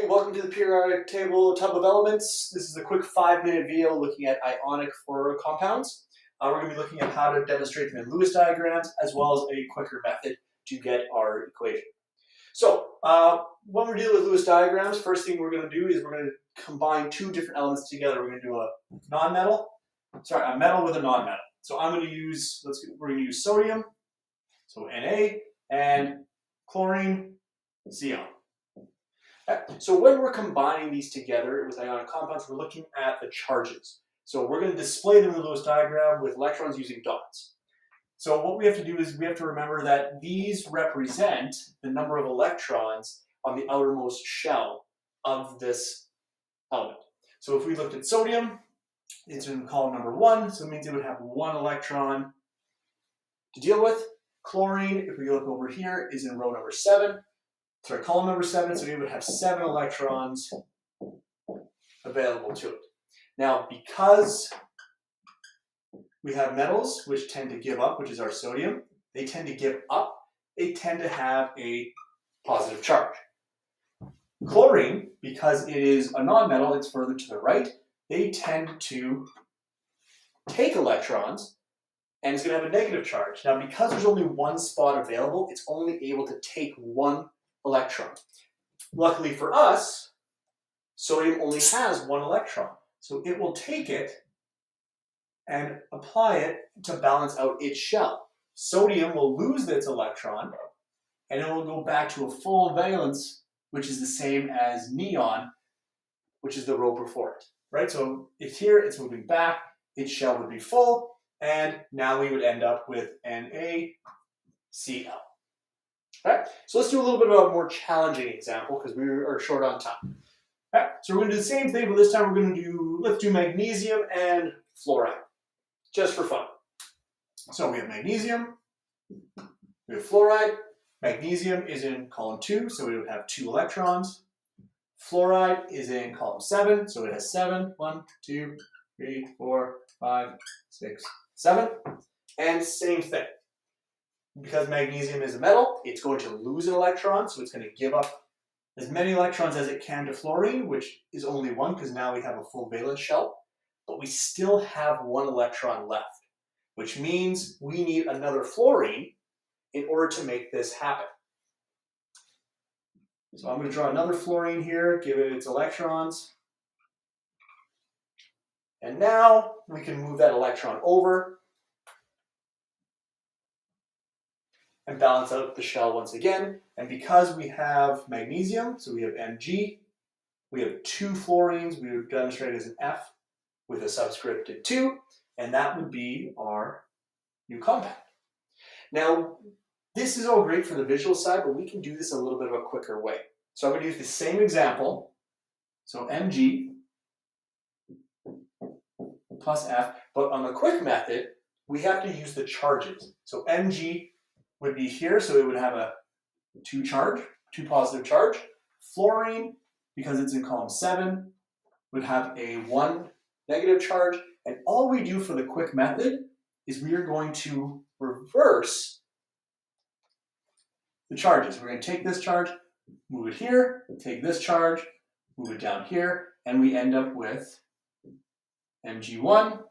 welcome to the periodic table tub of elements. This is a quick 5-minute video looking at ionic for compounds. We're going to be looking at how to demonstrate them in Lewis diagrams, as well as a quicker method to get our equation. So when we're dealing with Lewis diagrams, first thing we're going to do is we're going to combine two different elements together. We're going to do a metal with a non-metal. So we're going to use sodium, so Na, and chlorine, Cl. So when we're combining these together with ionic compounds, we're looking at the charges. So we're going to display them in the Lewis diagram with electrons using dots. So what we have to do is we have to remember that these represent the number of electrons on the outermost shell of this element. So if we looked at sodium, it's in column number 1, so it means it would have 1 electron to deal with. Chlorine, if we look over here, is in row number 7. Sorry, column number 7, so we would have 7 electrons available to it. Now, because we have metals which tend to give up, which is our sodium, they tend to give up, they tend to have a positive charge. Chlorine, because it is a non-metal, it's further to the right, they tend to take electrons, and it's going to have a negative charge. Now, because there's only one spot available, it's only able to take 1 electron. Luckily for us, sodium only has 1 electron. So it will take it and apply it to balance out its shell. Sodium will lose its electron and it will go back to a full valence, which is the same as neon, which is the row before it, right? So it's here, it's moving back, its shell would be full, and now we would end up with NaCl. Right? So let's do a little bit of a more challenging example because we are short on time. Right? So we're going to do the same thing, but this time we're going to let's do magnesium and fluoride, just for fun. So we have magnesium, we have fluoride. Magnesium is in column 2, so we would have 2 electrons. Fluoride is in column 7, so it has 7. 1, 2, 3, 4, 5, 6, 7. And same thing. Because magnesium is a metal, it's going to lose an electron, so it's going to give up as many electrons as it can to fluorine, which is only 1 because now we have a full valence shell, but we still have 1 electron left, which means we need another fluorine in order to make this happen. So I'm going to draw another fluorine here, give it its electrons, and now we can move that electron over and balance out the shell once again. And because we have magnesium, so we have Mg, we have 2 fluorines, we would demonstrate as an F with a subscripted 2, and that would be our new compound. Now, this is all great for the visual side, but we can do this a little bit of a quicker way. So I'm going to use the same example. So Mg plus F, but on the quick method, we have to use the charges. So Mg would be here, so it would have a 2 positive charge. Fluorine, because it's in column 7, would have a 1 negative charge. And all we do for the quick method is we are going to reverse the charges. We're going to take this charge, move it here, take this charge, move it down here, and we end up with Mg1,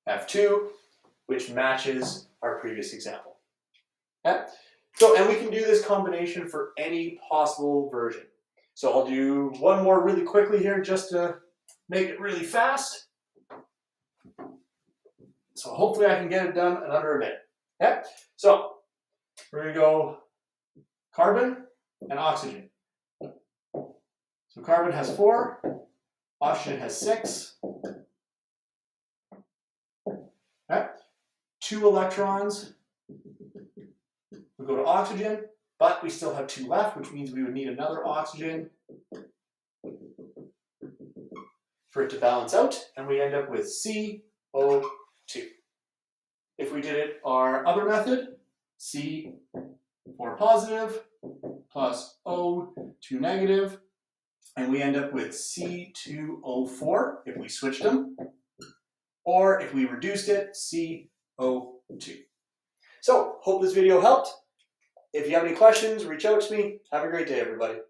F2, which matches our previous example. Okay? So, and we can do this combination for any possible version. So I'll do one more really quickly here just to make it really fast. So hopefully I can get it done in under a minute. Okay? So we're going to go carbon and oxygen. So carbon has 4, oxygen has 6. Okay? 2 electrons would go to oxygen, but we still have 2 left, which means we would need another oxygen for it to balance out, and we end up with CO2. If we did it our other method, C4 positive plus O2 negative, and we end up with C2O4 if we switched them, or if we reduced it, CO2. So, hope this video helped. If you have any questions, reach out to me. Have a great day, everybody.